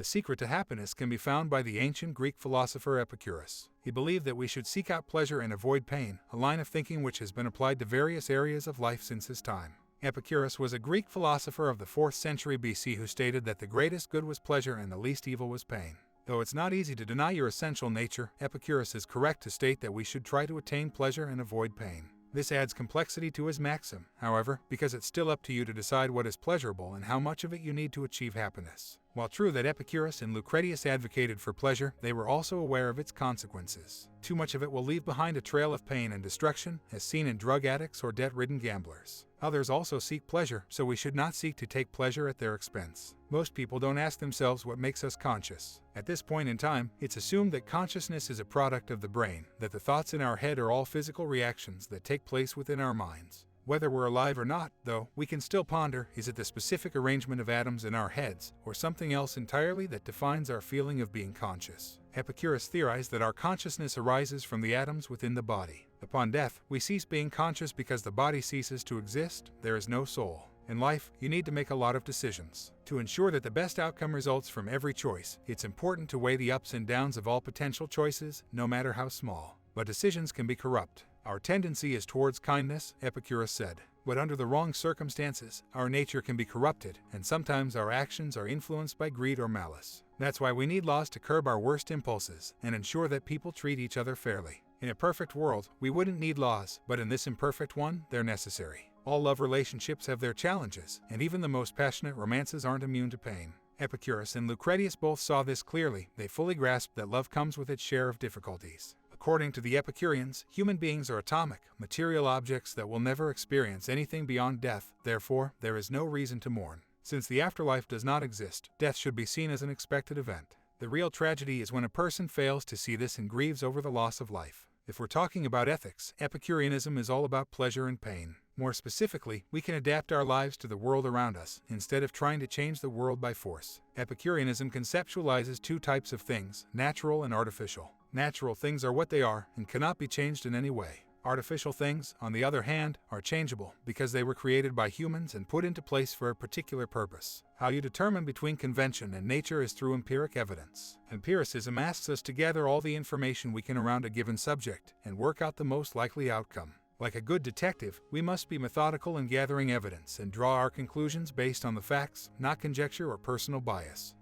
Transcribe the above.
The secret to happiness can be found by the ancient Greek philosopher Epicurus. He believed that we should seek out pleasure and avoid pain, a line of thinking which has been applied to various areas of life since his time. Epicurus was a Greek philosopher of the 4th century BC who stated that the greatest good was pleasure and the least evil was pain. Though it's not easy to deny your essential nature, Epicurus is correct to state that we should try to attain pleasure and avoid pain. This adds complexity to his maxim, however, because it's still up to you to decide what is pleasurable and how much of it you need to achieve happiness. While true that Epicurus and Lucretius advocated for pleasure, they were also aware of its consequences. Too much of it will leave behind a trail of pain and destruction, as seen in drug addicts or debt-ridden gamblers. Others also seek pleasure, so we should not seek to take pleasure at their expense. Most people don't ask themselves what makes us conscious. At this point in time, it's assumed that consciousness is a product of the brain, that the thoughts in our head are all physical reactions that take place within our minds. Whether we're alive or not, though, we can still ponder, is it the specific arrangement of atoms in our heads, or something else entirely that defines our feeling of being conscious? Epicurus theorized that our consciousness arises from the atoms within the body. Upon death, we cease being conscious because the body ceases to exist, there is no soul. In life, you need to make a lot of decisions. To ensure that the best outcome results from every choice, it's important to weigh the ups and downs of all potential choices, no matter how small. But decisions can be corrupt. Our tendency is towards kindness, Epicurus said. But under the wrong circumstances, our nature can be corrupted, and sometimes our actions are influenced by greed or malice. That's why we need laws to curb our worst impulses and ensure that people treat each other fairly. In a perfect world, we wouldn't need laws, but in this imperfect one, they're necessary. All love relationships have their challenges, and even the most passionate romances aren't immune to pain. Epicurus and Lucretius both saw this clearly. They fully grasped that love comes with its share of difficulties. According to the Epicureans, human beings are atomic, material objects that will never experience anything beyond death. Therefore, there is no reason to mourn. Since the afterlife does not exist, death should be seen as an expected event. The real tragedy is when a person fails to see this and grieves over the loss of life. If we're talking about ethics, Epicureanism is all about pleasure and pain. More specifically, we can adapt our lives to the world around us, instead of trying to change the world by force. Epicureanism conceptualizes two types of things, natural and artificial. Natural things are what they are and cannot be changed in any way. Artificial things, on the other hand, are changeable because they were created by humans and put into place for a particular purpose. How you determine between convention and nature is through empiric evidence. Empiricism asks us to gather all the information we can around a given subject and work out the most likely outcome. Like a good detective, we must be methodical in gathering evidence and draw our conclusions based on the facts, not conjecture or personal bias.